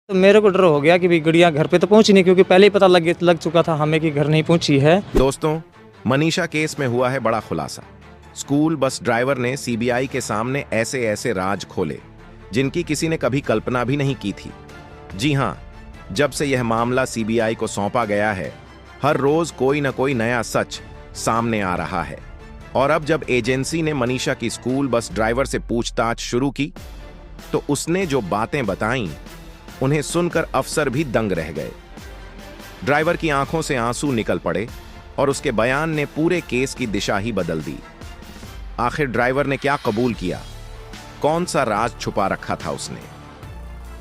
तो मेरे को डर हो गया कि भाई गुड़िया घर पे तो पहुंची नहीं, क्योंकि पहले ही पता लग चुका था हमें कि घर नहीं पहुंची है। दोस्तों, मनीषा केस में हुआ है बड़ा खुलासा। स्कूल बस ड्राइवर ने सीबीआई के सामने ऐसे ऐसे राज खोले जिनकी किसी ने कभी कल्पना भी नहीं की थी। जी हां, जब से यह मामला सीबीआई को सौंपा गया है, हर रोज कोई न कोई नया सच सामने आ रहा है। और अब जब एजेंसी ने मनीषा की स्कूल बस ड्राइवर से पूछताछ शुरू की, तो उसने जो बातें बताईं, उन्हें सुनकर अफसर भी दंग रह गए। ड्राइवर की आंखों से आंसू निकल पड़े और उसके बयान ने पूरे केस की दिशा ही बदल दी। आखिर ड्राइवर ने क्या कबूल किया? कौन सा राज छुपा रखा था उसने?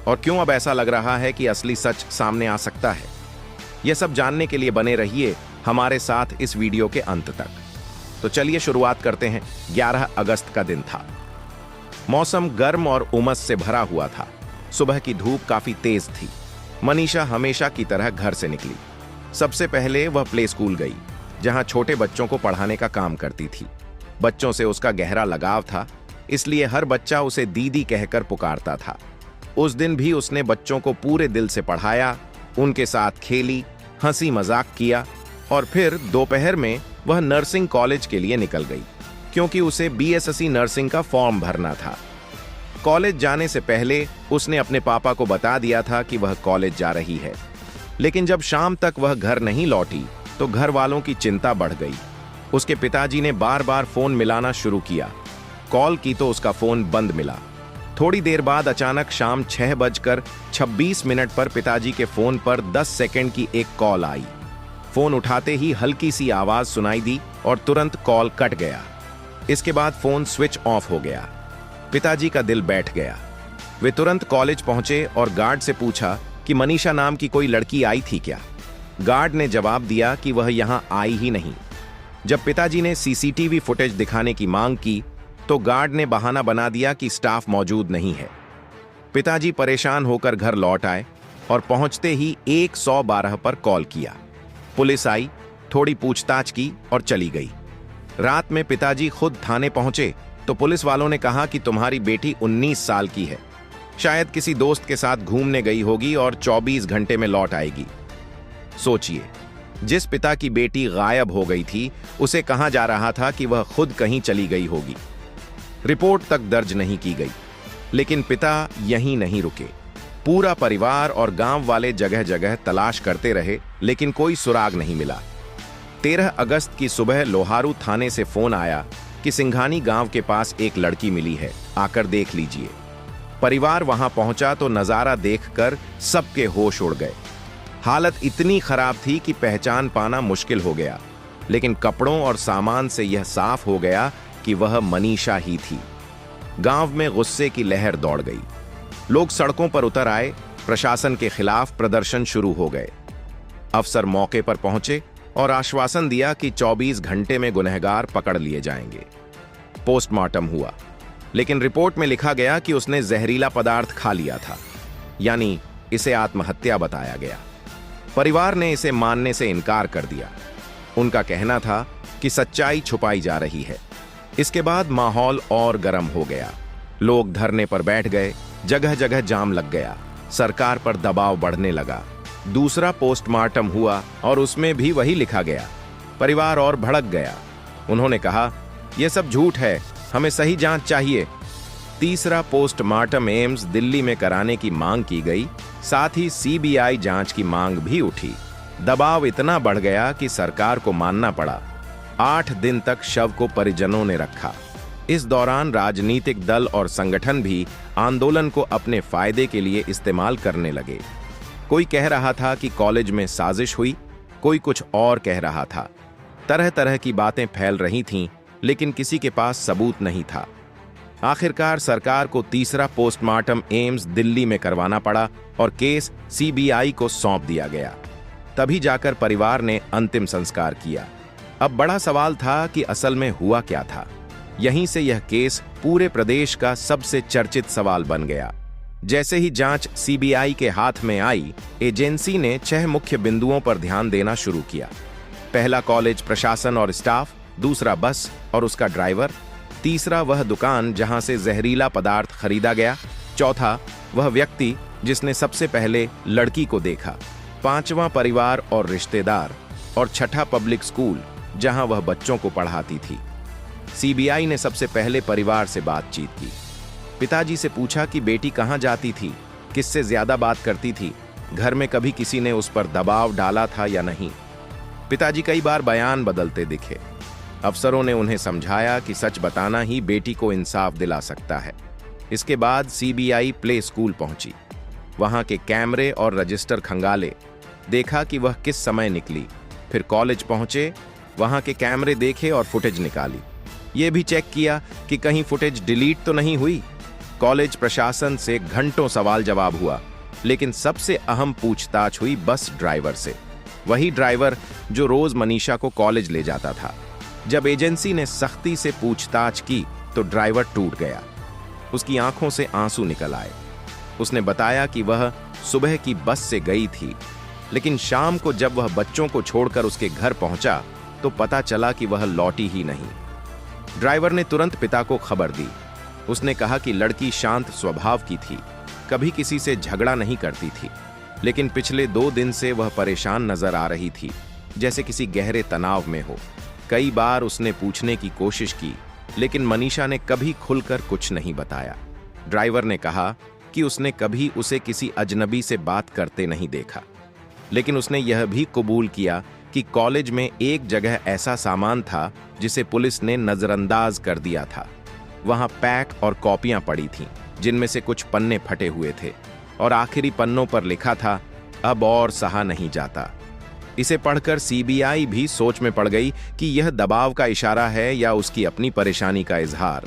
और क्यों अब ऐसा लग रहा है कि असली सच सामने आ सकता है? यह सब जानने के लिए बने रहिए हमारे साथ इस वीडियो के अंत तक। तो चलिए शुरुआत करते हैं। 11 अगस्त का दिन था। मौसम गर्म और उमस से भरा हुआ था। सुबह की धूप काफी तेज थी। मनीषा हमेशा की तरह घर से निकली। सबसे पहले वह प्ले स्कूल गई, जहां छोटे बच्चों को पढ़ाने का काम करती थी। बच्चों से उसका गहरा लगाव था, इसलिए हर बच्चा उसे दीदी कहकर पुकारता था। उस दिन भी उसने बच्चों को पूरे दिल से पढ़ाया, उनके साथ खेली, हंसी मजाक किया और फिर दोपहर में वह नर्सिंग कॉलेज के लिए निकल गई, क्योंकि उसे बीएससी नर्सिंग का फॉर्म भरना था। कॉलेज जाने से पहले उसने अपने पापा को बता दिया था कि वह कॉलेज जा रही है, लेकिन जब शाम तक वह घर नहीं लौटी तो घर वालों की चिंता बढ़ गई। उसके पिताजी ने बार बार फोन मिलाना शुरू किया। कॉल की तो उसका फोन बंद मिला। थोड़ी देर बाद अचानक शाम 6:26 पर पिताजी के फोन पर 10 सेकंड की एक कॉल आई। फोन उठाते ही हल्की सी आवाज सुनाई दी और तुरंत कॉल कट गया। इसके बाद फोन स्विच ऑफ हो गया। पिताजी का दिल बैठ गया। वे तुरंत कॉलेज पहुंचे और गार्ड से पूछा कि मनीषा नाम की कोई लड़की आई थी क्या। गार्ड ने जवाब दिया कि वह यहां आई ही नहीं। जब पिताजी ने सीसीटीवी फुटेज दिखाने की मांग की, तो गार्ड ने बहाना बना दिया कि स्टाफ मौजूद नहीं है। पिताजी परेशान होकर घर लौट आए और पहुंचते ही 112 पर कॉल किया। पुलिस आई, थोड़ी पूछताछ की और चली गई। रात में पिताजी खुद थाने पहुंचे तो पुलिस वालों ने कहा कि तुम्हारी बेटी 19 साल की है, शायद किसी दोस्त के साथ घूमने गई होगी और 24 घंटे में लौट आएगी। सोचिए, जिस पिता की बेटी गायब हो गई थी, उसे कहा जा रहा था कि वह खुद कहीं चली गई होगी। रिपोर्ट तक दर्ज नहीं की गई, लेकिन पिता यहीं नहीं रुके। पूरा परिवार और गांव वाले जगह जगह तलाश करते रहे, लेकिन कोई सुराग नहीं मिला। 13 अगस्त की सुबह लोहारू थाने से फोन आया कि सिंघानी गांव के पास एक लड़की मिली है, आकर देख लीजिए। परिवार वहां पहुंचा तो नजारा देखकर सबके होश उड़ गए। हालत इतनी खराब थी कि पहचान पाना मुश्किल हो गया, लेकिन कपड़ों और सामान से यह साफ हो गया कि वह मनीषा ही थी। गांव में गुस्से की लहर दौड़ गई। लोग सड़कों पर उतर आए, प्रशासन के खिलाफ प्रदर्शन शुरू हो गए। अफसर मौके पर पहुंचे और आश्वासन दिया कि 24 घंटे में गुनहगार पकड़ लिए जाएंगे। पोस्टमार्टम हुआ, लेकिन रिपोर्ट में लिखा गया कि उसने जहरीला पदार्थ खा लिया था, यानी इसे आत्महत्या बताया गया। परिवार ने इसे मानने से इनकार कर दिया। उनका कहना था कि सच्चाई छुपाई जा रही है। इसके बाद माहौल और गर्म हो गया। लोग धरने पर बैठ गए, जगह जगह जाम लग गया, सरकार पर दबाव बढ़ने लगा। दूसरा पोस्टमार्टम हुआ और उसमें भी वही लिखा गया। परिवार और भड़क गया। उन्होंने कहा, यह सब झूठ है, हमें सही जांच चाहिए। तीसरा पोस्टमार्टम एम्स दिल्ली में कराने की मांग की गई, साथ ही सीबीआई जांच की मांग भी उठी। दबाव इतना बढ़ गया कि सरकार को मानना पड़ा। 8 दिन तक शव को परिजनों ने रखा। इस दौरान राजनीतिक दल और संगठन भी आंदोलन को अपने फायदे के लिए इस्तेमाल करने लगे। कोई कह रहा था कि कॉलेज में साजिश हुई, कोई कुछ और कह रहा था। तरह तरह की बातें फैल रही थीं, लेकिन किसी के पास सबूत नहीं था। आखिरकार सरकार को तीसरा पोस्टमार्टम एम्स दिल्ली में करवाना पड़ा और केस सीबीआई को सौंप दिया गया। तभी जाकर परिवार ने अंतिम संस्कार किया। अब बड़ा सवाल था कि असल में हुआ क्या था। यहीं से यह केस पूरे प्रदेश का सबसे चर्चित सवाल बन गया। जैसे ही जांच सीबीआई के हाथ में आई, एजेंसी ने 6 मुख्य बिंदुओं पर ध्यान देना शुरू किया। पहला, कॉलेज प्रशासन और स्टाफ। दूसरा, बस और उसका ड्राइवर। तीसरा, वह दुकान जहां से जहरीला पदार्थ खरीदा गया। चौथा, वह व्यक्ति जिसने सबसे पहले लड़की को देखा, पांचवां परिवार और रिश्तेदार, और छठा पब्लिक स्कूल जहां वह बच्चों को पढ़ाती थी। सीबीआई ने सबसे पहले परिवार से बातचीत की। पिताजी से पूछा कि बेटी कहां जाती थी, किससे ज्यादा बात करती थी, घर में कभी किसी ने उस पर दबाव डाला था या नहीं। पिताजी कई बार बयान बदलते दिखे। अफसरों ने उन्हें समझाया कि सच बताना ही बेटी को इंसाफ दिला सकता है। इसके बाद सीबीआई प्ले स्कूल पहुंची। वहां के कैमरे और रजिस्टर खंगाले, देखा कि वह किस समय निकली। फिर कॉलेज पहुंचे, वहां के कैमरे देखे और फुटेज निकाली। यह भी चेक किया कि कहीं फुटेज डिलीट तो नहीं हुई। कॉलेज प्रशासन से घंटों सवाल जवाब हुआ, लेकिन सबसे अहम पूछताछ हुई बस ड्राइवर से। वही ड्राइवर जो रोज मनीषा को कॉलेज ले जाता था। जब एजेंसी ने सख्ती से पूछताछ की तो ड्राइवर टूट गया। उसकी आंखों से आंसू निकल आए। उसने बताया कि वह सुबह की बस से गई थी, लेकिन शाम को जब वह बच्चों को छोड़कर उसके घर पहुंचा तो पता चला कि वह लौटी ही नहीं। ड्राइवर ने तुरंत पिता को खबर दी। उसने कहा कि लड़की शांत स्वभाव की थी, कभी किसी से झगड़ा नहीं करती थी, लेकिन पिछले 2 दिन से वह परेशान नजर आ रही थी, जैसे किसी गहरे तनाव में हो। कई बार उसने पूछने की कोशिश की, लेकिन मनीषा ने कभी खुलकर कुछ नहीं बताया। ड्राइवर ने कहा कि उसने कभी उसे किसी अजनबी से बात करते नहीं देखा, लेकिन उसने यह भी कबूल किया कि कॉलेज में एक जगह ऐसा सामान था जिसे पुलिस ने नजरअंदाज कर दिया था। वहां पैक और कॉपियां पड़ी थीं, जिनमें से कुछ पन्ने फटे हुए थे और आखिरी पन्नों पर लिखा था, अब और सहा नहीं जाता। इसे पढ़कर सीबीआई भी सोच में पड़ गई कि यह दबाव का इशारा है या उसकी अपनी परेशानी का इजहार।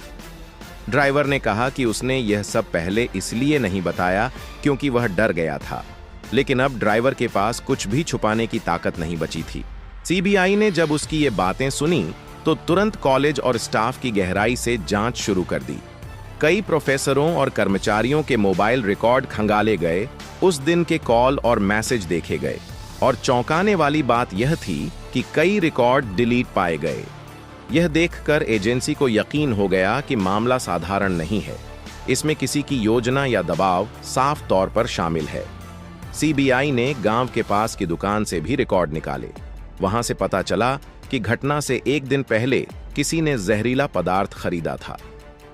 ड्राइवर ने कहा कि उसने यह सब पहले इसलिए नहीं बताया क्योंकि वह डर गया था, लेकिन अब ड्राइवर के पास कुछ भी छुपाने की ताकत नहीं बची थी। सीबीआई ने जब उसकी ये बातें सुनी तो तुरंत कॉलेज और स्टाफ की गहराई से जांच शुरू कर दी। कई प्रोफेसरों और कर्मचारियों के मोबाइल रिकॉर्ड खंगाले गए, उस दिन के कॉल और मैसेज देखे गए, और चौंकाने वाली बात यह थी कि कई रिकॉर्ड डिलीट पाए गए। यह देखकर एजेंसी को यकीन हो गया कि मामला साधारण नहीं है, इसमें किसी की योजना या दबाव साफ तौर पर शामिल है। सीबीआई ने गांव के पास की दुकान से भी रिकॉर्ड निकाले। वहां से पता चला कि घटना से 1 दिन पहले किसी ने जहरीला पदार्थ खरीदा था।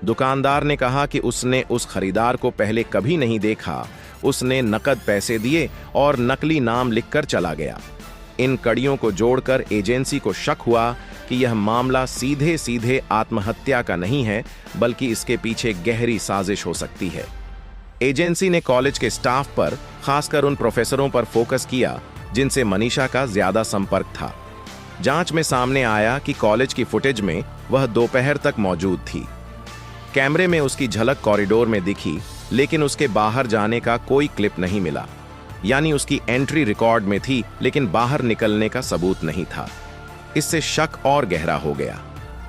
दुकानदार ने कहा कि उसने उस खरीदार को पहले कभी नहीं देखा। उसने नकद पैसे दिए और नकली नाम लिखकर चला गया। इन कड़ियों को जोड़कर एजेंसी को शक हुआ कि यह मामला सीधे सीधे आत्महत्या का नहीं है, बल्कि इसके पीछे गहरी साजिश हो सकती है। एजेंसी ने कॉलेज के स्टाफ पर, खासकर उन प्रोफेसरों पर फोकस किया जिनसे मनीषा का ज्यादा संपर्क था। जांच में सामने आया कि कॉलेज की फुटेज में वह दोपहर तक मौजूद थी। कैमरे में उसकी झलक कॉरिडोर में दिखी, लेकिन उसके बाहर जाने का कोई क्लिप नहीं मिला। यानी उसकी एंट्री रिकॉर्ड में थी, लेकिन बाहर निकलने का सबूत नहीं था। इससे शक और गहरा हो गया।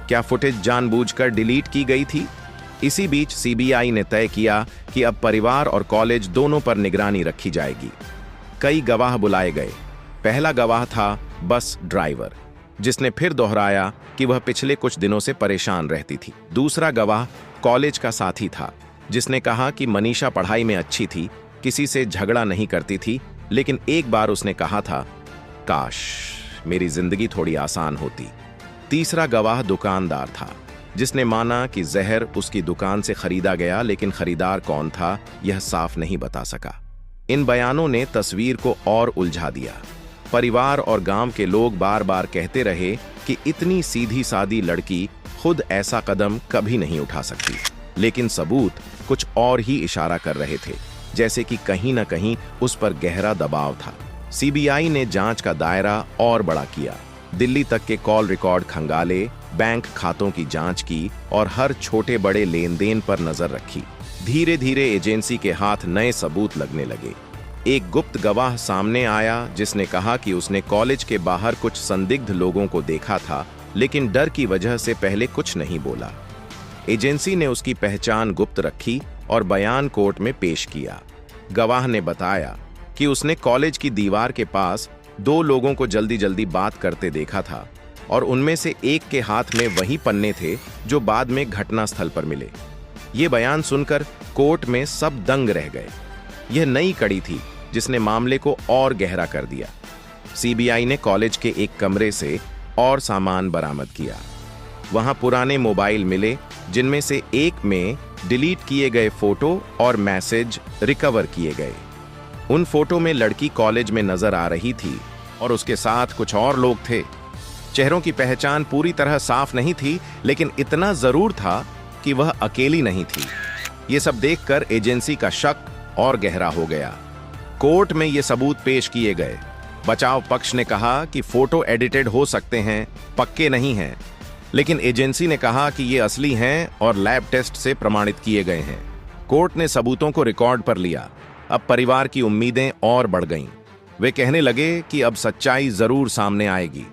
क्या फुटेज जानबूझकर डिलीट की गई थी? इसी बीच सीबीआई ने तय किया कि अब परिवार और कॉलेज दोनों पर निगरानी रखी जाएगी। कई गवाह बुलाए गए। पहला गवाह था बस ड्राइवर, जिसने फिर दोहराया कि वह पिछले कुछ दिनों से परेशान रहती थी। दूसरा गवाह कॉलेज का साथी था, जिसने कहा कि मनीषा पढ़ाई में अच्छी थी, किसी से झगड़ा नहीं करती थी, लेकिन एक बार उसने कहा था, काश मेरी जिंदगी थोड़ी आसान होती। तीसरा गवाह दुकानदार था, जिसने माना कि जहर उसकी दुकान से खरीदा गया, लेकिन खरीदार कौन था यह साफ नहीं बता सका। इन बयानों ने तस्वीर को और उलझा दिया। परिवार और गांव के लोग बार बार कहते रहे कि इतनी सीधी सादी लड़की खुद ऐसा कदम कभी नहीं उठा सकती, लेकिन सबूत कुछ और ही इशारा कर रहे थे, जैसे कि कहीं न कहीं उस पर गहरा दबाव था। सीबीआई ने जांच का दायरा और बड़ा किया। दिल्ली तक के कॉल रिकॉर्ड खंगाले, बैंक खातों की जांच की और हर छोटे बड़े लेन देन पर नजर रखी। धीरे धीरे एजेंसी के हाथ नए सबूत लगने लगे। एक गुप्त गवाह सामने आया, जिसने कहा कि उसने कॉलेज के बाहर कुछ संदिग्ध लोगों को देखा था, लेकिन डर की वजह से पहले कुछ नहीं बोला। एजेंसी ने उसकी पहचान गुप्त रखी और बयान कोर्ट में पेश किया। गवाह ने बताया कि उसने कॉलेज की दीवार के पास 2 लोगों को जल्दी जल्दी बात करते देखा था, और उनमें से एक के हाथ में वही पन्ने थे जो बाद में घटनास्थल पर मिले। ये बयान सुनकर कोर्ट में सब दंग रह गए। यह नई कड़ी थी जिसने मामले को और गहरा कर दिया। सीबीआई ने कॉलेज के एक कमरे से और सामान बरामद किया। वहां पुराने मोबाइल मिले, जिनमें से एक में डिलीट किए गए फोटो और मैसेज रिकवर किए गए। उन फोटो में लड़की कॉलेज में नजर आ रही थी और उसके साथ कुछ और लोग थे। चेहरों की पहचान पूरी तरह साफ नहीं थी, लेकिन इतना जरूर था कि वह अकेली नहीं थी। यह सब देखकर एजेंसी का शक और गहरा हो गया। कोर्ट में ये सबूत पेश किए गए। बचाव पक्ष ने कहा कि फोटो एडिटेड हो सकते हैं, पक्के नहीं हैं, लेकिन एजेंसी ने कहा कि ये असली हैं और लैब टेस्ट से प्रमाणित किए गए हैं। कोर्ट ने सबूतों को रिकॉर्ड पर लिया। अब परिवार की उम्मीदें और बढ़ गईं। वे कहने लगे कि अब सच्चाई जरूर सामने आएगी।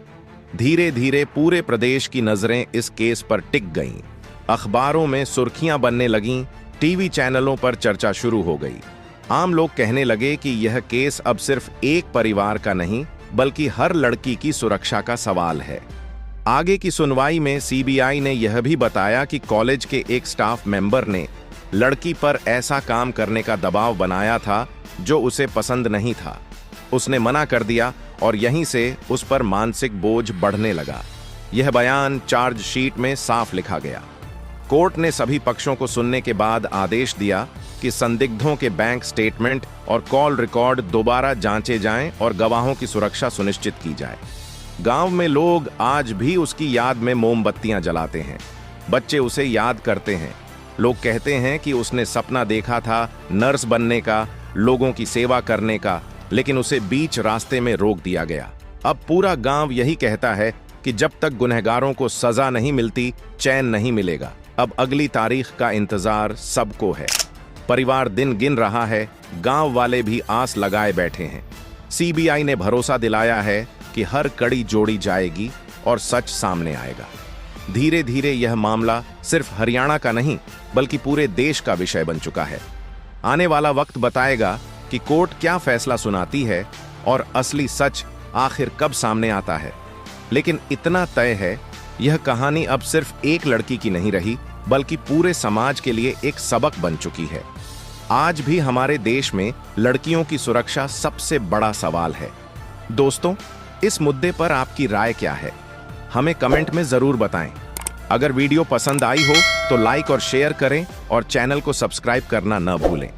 धीरे धीरे पूरे प्रदेश की नजरें इस केस पर टिक गईं। अखबारों में सुर्खियां बनने लगीं, टीवी चैनलों पर चर्चा शुरू हो गई। आम लोग कहने लगे कि यह केस अब सिर्फ एक परिवार का नहीं, बल्कि हर लड़की की सुरक्षा का सवाल है। आगे की सुनवाई में सीबीआई ने यह भी बताया कि कॉलेज के एक स्टाफ मेंबर ने लड़की पर ऐसा काम करने का दबाव बनाया था जो उसे पसंद नहीं था। उसने मना कर दिया और यहीं से उस पर मानसिक बोझ बढ़ने लगा। यह बयान चार्जशीट में साफ लिखा गया। कोर्ट ने सभी पक्षों को सुनने के बाद आदेश दिया कि संदिग्धों के बैंक स्टेटमेंट और कॉल रिकॉर्ड दोबारा जांचे जाएं और गवाहों की सुरक्षा सुनिश्चित की जाए। गांव में लोग आज भी उसकी याद में मोमबत्तियां जलाते हैं। बच्चे उसे याद करते हैं। लोग कहते हैं कि उसने सपना देखा था नर्स बनने का, लोगों की सेवा करने का, लेकिन उसे बीच रास्ते में रोक दिया गया। अब पूरा गांव यही कहता है कि जब तक गुनहगारों को सजा नहीं मिलती, चैन नहीं मिलेगा। अब अगली तारीख का इंतजार सबको है। परिवार दिन गिन रहा है, गांव वाले भी आस लगाए बैठे हैं। सीबीआई ने भरोसा दिलाया है कि हर कड़ी जोड़ी जाएगी और सच सामने आएगा। धीरे धीरे यह मामला सिर्फ हरियाणा का नहीं, बल्कि पूरे देश का विषय बन चुका है। आने वाला वक्त बताएगा कि कोर्ट क्या फैसला सुनाती है और असली सच आखिर कब सामने आता है। लेकिन इतना तय है, यह कहानी अब सिर्फ एक लड़की की नहीं रही, बल्कि पूरे समाज के लिए एक सबक बन चुकी है। आज भी हमारे देश में लड़कियों की सुरक्षा सबसे बड़ा सवाल है। दोस्तों, इस मुद्दे पर आपकी राय क्या है? हमें कमेंट में जरूर बताएं। अगर वीडियो पसंद आई हो तो लाइक और शेयर करें और चैनल को सब्सक्राइब करना न भूलें।